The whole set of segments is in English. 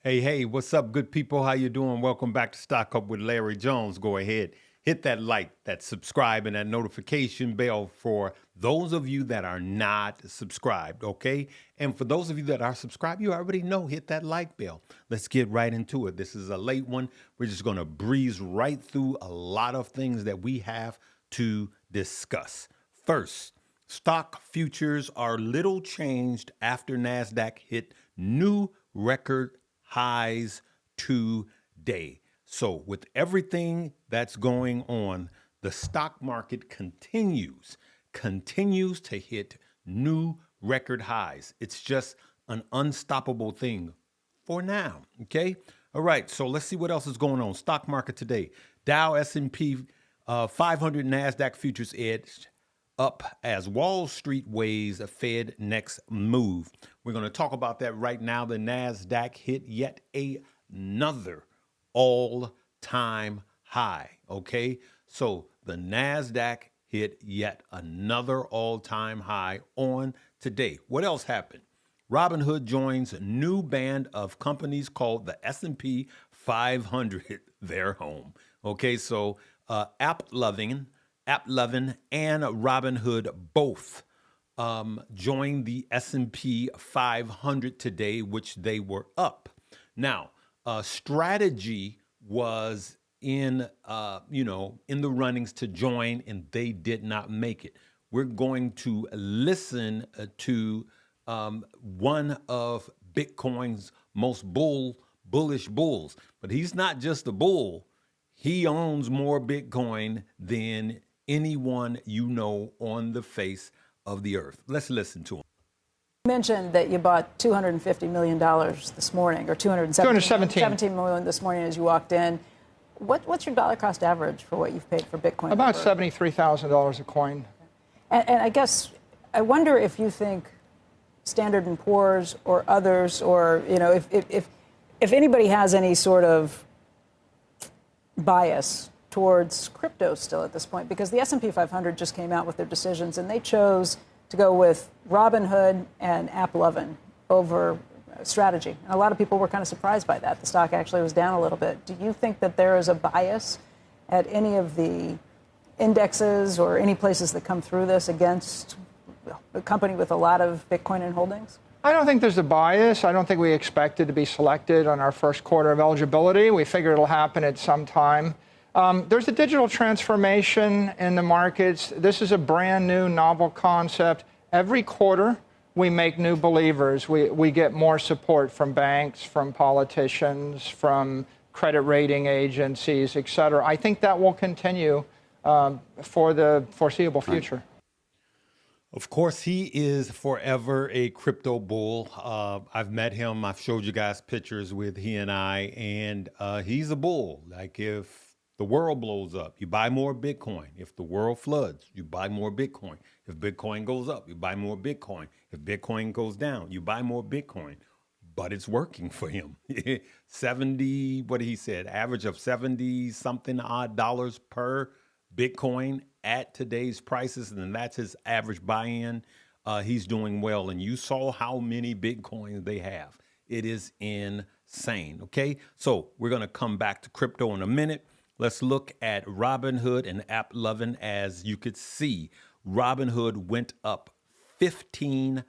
Hey, what's up, good people? How you doing? Welcome back to Stock Up with Larry Jones. Go ahead, hit that like, that subscribe, and that notification bell for those of you that are not subscribed, okay? And for those of you that are subscribed, you already know, hit that like bell. Let's get right into it. This is a late one. We're just going to breeze right through a lot of things that we have to discuss. First, stock futures are little changed after NASDAQ hit new record highs today. So with everything that's going on, the stock market continues to hit new record highs. It's just an unstoppable thing for now, okay? All right, so let's see what else is going on. Stock market today. Dow, S&P 500, NASDAQ futures edged up as Wall Street weighs a Fed next move. We're going to talk about that right now. The NASDAQ hit yet another all-time high, okay? So the NASDAQ hit yet another all-time high on today. What else happened? Robinhood joins a new band of companies called the S&P 500, their home. Okay, so AppLovin and Robinhood both joined the S&P 500 today, which they were up. Now, Strategy was in the runnings to join, and they did not make it. We're going to listen to one of Bitcoin's most bullish bulls, but he's not just a bull. He owns more Bitcoin than anyone you know on the face of the earth. Let's listen to him. You mentioned that you bought $250 million this morning, or $217 million this morning as you walked in. What's your dollar cost average for what you've paid for Bitcoin? About $73,000 a coin. And I guess I wonder if you think Standard & Poor's or others, or if anybody has any sort of bias towards crypto still at this point, because the S&P 500 just came out with their decisions and they chose to go with Robinhood and AppLovin over Strategy. And a lot of people were kind of surprised by that. The stock actually was down a little bit. Do you think that there is a bias at any of the indexes or any places that come through this against a company with a lot of Bitcoin in holdings? I don't think there's a bias. I don't think we expected to be selected on our first quarter of eligibility. We figure it'll happen at some time. There's a digital transformation in the markets. This is a brand new, novel concept. Every quarter, we make new believers. We get more support from banks, from politicians, from credit rating agencies, et cetera. I think that will continue for the foreseeable future. Of course, he is forever a crypto bull. I've met him. I've showed you guys pictures with he and I, and he's a bull. Like, if the world blows up, you buy more Bitcoin. If the world floods, you buy more Bitcoin. If Bitcoin goes up, you buy more Bitcoin. If Bitcoin goes down, you buy more Bitcoin. But it's working for him. 70, what he said, average of 70 something odd dollars per Bitcoin at today's prices, and that's his average buy-in. He's doing well, and you saw how many Bitcoins they have. It is insane, okay? So we're going to come back to crypto in a minute. Let's look at Robinhood and AppLovin. As you could see, Robinhood went up 15%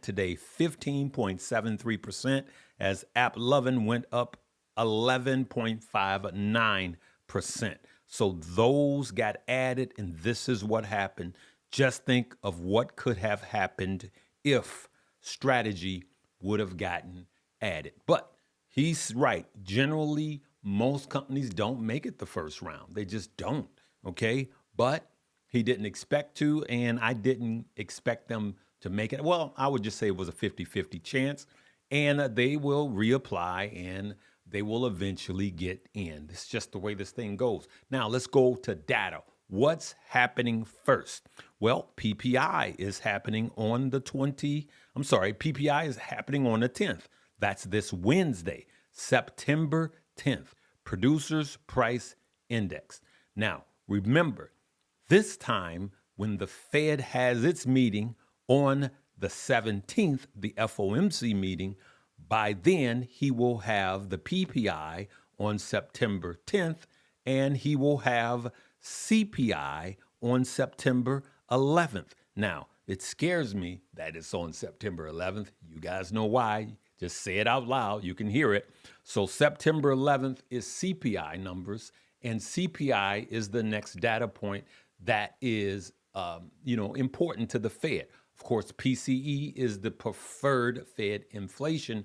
today, 15.73%, as AppLovin went up 11.59%. So those got added, and this is what happened. Just think of what could have happened if Strategy would have gotten added. But he's right. Generally, most companies don't make it the first round. They just don't, okay? But he didn't expect to, and I didn't expect them to make it. Well, I would just say it was a 50-50 chance, and they will reapply, and they will eventually get in. It's just the way this thing goes. Now, let's go to data. What's happening first? Well, PPI is happening on the PPI is happening on the 10th. That's this Wednesday, September 10th. Producers Price Index. Now, remember, this time when the Fed has its meeting on the 17th, the FOMC meeting, By then, he will have the PPI on September 10th, and he will have CPI on September 11th. Now, it scares me that it's on September 11th. You guys know why. Just say it out loud. You can hear it. So September 11th is CPI numbers, and CPI is the next data point that is, important to the Fed. Of course, PCE is the preferred Fed inflation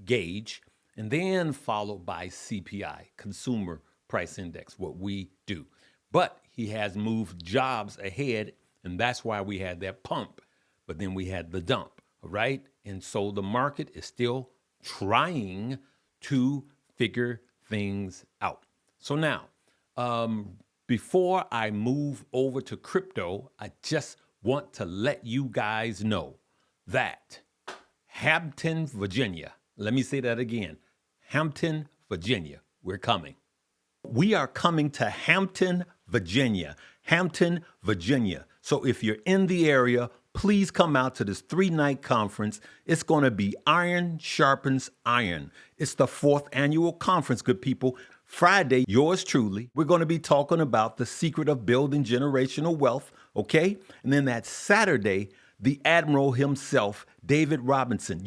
gauge, and then followed by CPI, Consumer Price Index, what we do. But he has moved jobs ahead, and that's why we had that pump. But then we had the dump, right? And so the market is still trying to figure things out. So now, before I move over to crypto, I just want to let you guys know that Hampton, Virginia, let me say that again, Hampton, Virginia, we're coming. We are coming to Hampton, Virginia. Hampton, Virginia. So if you're in the area, please come out to this 3-night conference. It's going to be Iron Sharpens Iron. It's the 4th annual conference, good people. Friday, yours truly, we're going to be talking about the secret of building generational wealth, okay? And then that Saturday, the Admiral himself, David Robinson,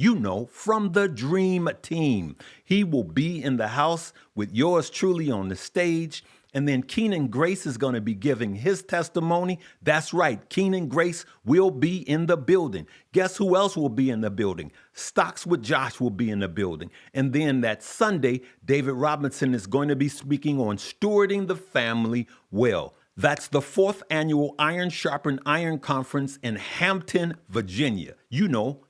from the Dream Team. He will be in the house with yours truly on the stage. And then Keenan Grace is going to be giving his testimony. That's right. Keenan Grace will be in the building. Guess who else will be in the building? Stocks with Josh will be in the building. And then that Sunday, David Robinson is going to be speaking on stewarding the family well. That's the 4th annual Iron Sharpen Iron Conference in Hampton, Virginia.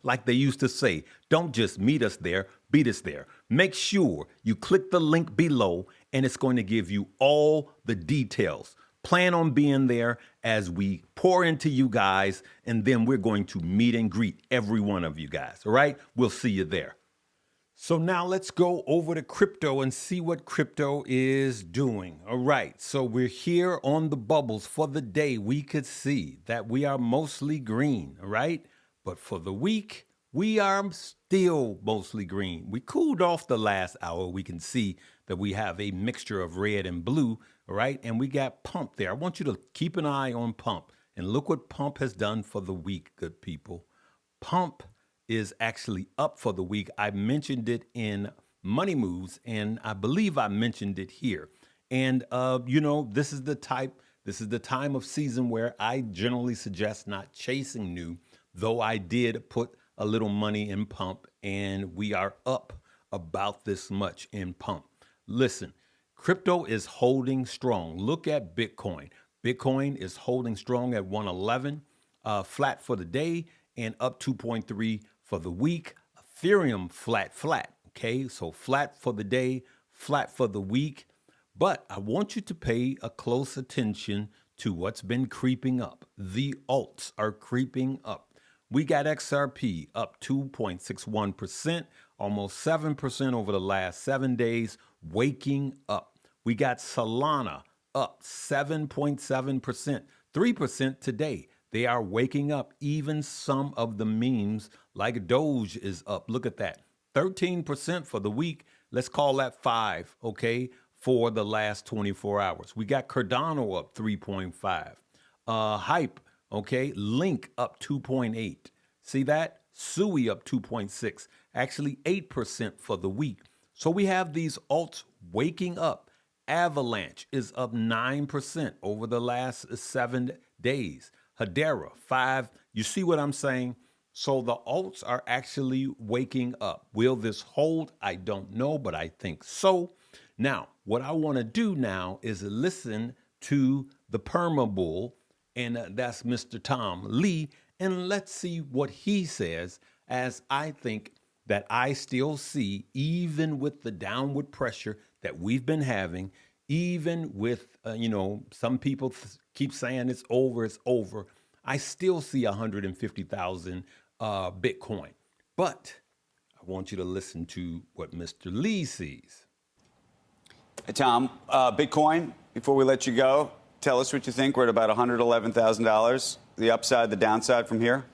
Like they used to say, don't just meet us there, beat us there. Make sure you click the link below, and it's going to give you all the details. Plan on being there as we pour into you guys, and then we're going to meet and greet every one of you guys, all right? We'll see you there. So now let's go over to crypto and see what crypto is doing. All right, so we're here on the bubbles. For the day, we could see that we are mostly green, all right? But for the week, we are still mostly green. We cooled off the last hour. We can see that we have a mixture of red and blue, all right? And we got pump there. I want you to keep an eye on pump. And look what pump has done for the week, good people. Pump is actually up for the week. I mentioned it in Money Moves, and I believe I mentioned it here. And, this is the time of season where I generally suggest not chasing new, though I did put a little money in pump, and we are up about this much in pump. Listen, crypto is holding strong. Look at Bitcoin. Bitcoin is holding strong at 111, flat for the day, and up 2.3 for the week. Ethereum flat, okay? So flat for the day, flat for the week. But I want you to pay a close attention to what's been creeping up. The alts are creeping up. We got XRP up 2.61%, almost 7% over the last 7 days, waking up. We got Solana up 7.7%, 3% today. They are waking up. Even some of the memes like Doge is up. Look at that. 13% for the week. Let's call that 5, okay, for the last 24 hours. We got Cardano up 3.5. Hype, okay, Link up 2.8. See that? Sui up 2.6. Actually 8% for the week. So we have these alts waking up. Avalanche is up 9% over the last 7 days. Hedera, 5. You see what I'm saying? So the alts are actually waking up. Will this hold? I don't know, but I think so. Now, what I want to do now is listen to the Perma Bull, and that's Mr. Tom Lee, and let's see what he says, as I think that I still see, even with the downward pressure that we've been having, even with, some people keep saying it's over. I still see 150,000 Bitcoin. But I want you to listen to what Mr. Lee sees. Hey, Tom, Bitcoin, before we let you go, tell us what you think. We're at about $111,000. The upside, the downside from here?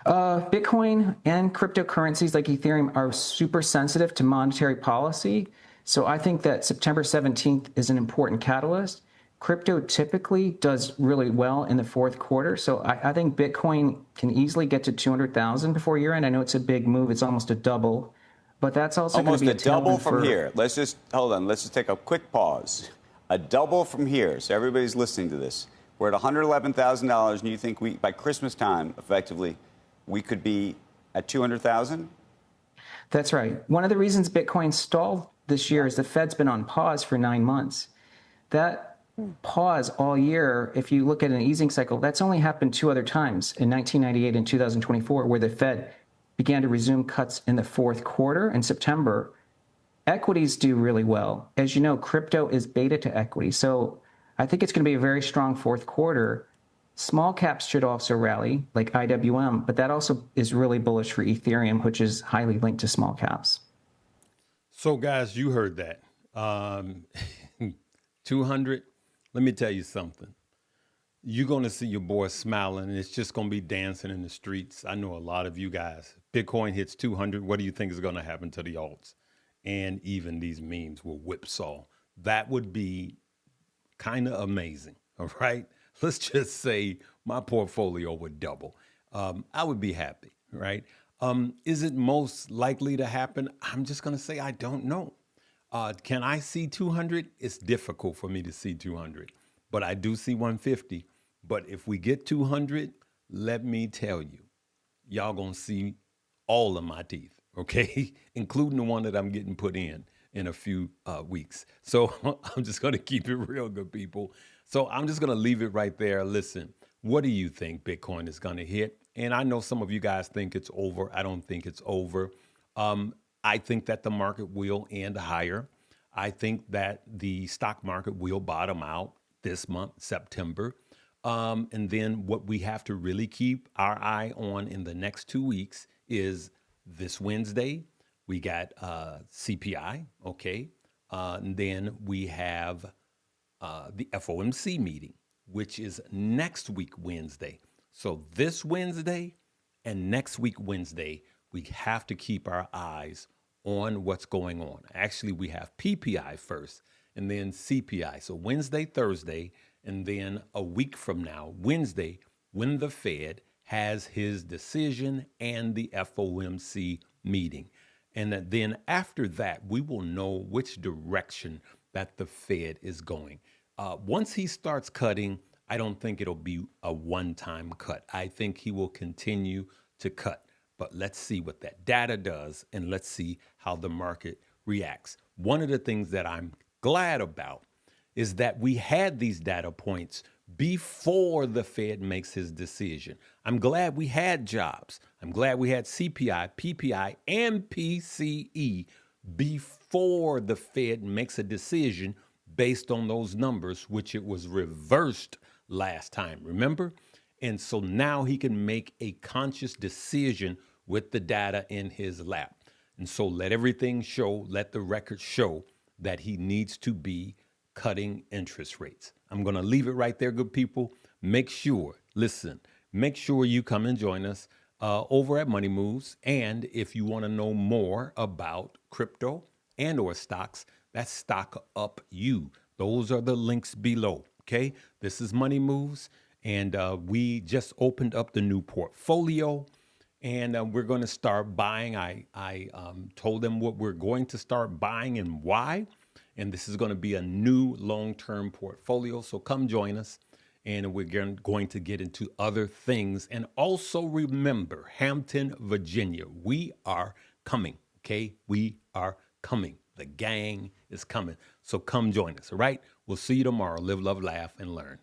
Bitcoin and cryptocurrencies like Ethereum are super sensitive to monetary policy. So I think that September 17th is an important catalyst. Crypto typically does really well in the fourth quarter. So I think Bitcoin can easily get to 200,000 before year end. I know it's a big move. It's almost a double. But that's also going to be a double tailwind from here. Let's just hold on. Let's just take a quick pause. A double from here. So everybody's listening to this. We're at $111,000, and you think we by Christmas time, effectively, we could be at 200,000? That's right. One of the reasons Bitcoin stalled this year is the Fed's been on pause for 9 months. That pause all year, if you look at an easing cycle, that's only happened 2 other times, in 1998 and 2024, where the Fed began to resume cuts in the fourth quarter in September. Equities do really well. As you know, crypto is beta to equity. So I think it's going to be a very strong fourth quarter. Small caps should also rally, like IWM, but that also is really bullish for Ethereum, which is highly linked to small caps. So, guys, you heard that. 200. Let me tell you something. You're going to see your boy smiling, and it's just going to be dancing in the streets. I know a lot of you guys. Bitcoin hits 200. What do you think is going to happen to the alts? And even these memes will whipsaw. That would be kind of amazing. All right. Let's just say my portfolio would double. I would be happy. Right. Is it most likely to happen? I'm just going to say I don't know. Can I see 200? It's difficult for me to see 200, but I do see 150. But if we get 200, let me tell you, y'all gonna see all of my teeth, okay? Including the one that I'm getting put in a few weeks. So I'm just gonna keep it real, good people. So I'm just gonna leave it right there. Listen, what do you think Bitcoin is gonna hit? And I know some of you guys think it's over. I don't think it's over. I think that the market will end higher. I think that the stock market will bottom out this month, September. And then what we have to really keep our eye on in the next 2 weeks is this Wednesday, we got CPI, okay? And then we have the FOMC meeting, which is next week, Wednesday. So this Wednesday and next week, Wednesday, we have to keep our eyes on what's going on. Actually, we have PPI first and then CPI. So Wednesday, Thursday, and then a week from now, Wednesday, when the Fed has his decision and the FOMC meeting. And then after that, we will know which direction that the Fed is going. Once he starts cutting, I don't think it'll be a one-time cut. I think he will continue to cut. But let's see what that data does, and let's see how the market reacts. One of the things that I'm glad about is that we had these data points before the Fed makes his decision. I'm glad we had jobs. I'm glad we had CPI, PPI, and PCE before the Fed makes a decision based on those numbers, which it was reversed last time, remember? And so now he can make a conscious decision with the data in his lap. And so let everything show, let the record show that he needs to be cutting interest rates. I'm going to leave it right there, good people. Make sure you come and join us over at Money Moves. And if you want to know more about crypto and or stocks, that's Stock Up You. Those are the links below. Okay, this is Money Moves, and we just opened up the new portfolio, and we're going to start buying. I told them what we're going to start buying and why, and this is going to be a new long-term portfolio. So come join us, and we're going to get into other things. And also remember, Hampton, Virginia, we are coming. Okay, we are coming. The gang is coming. So come join us. All right. We'll see you tomorrow. Live, love, laugh, and learn.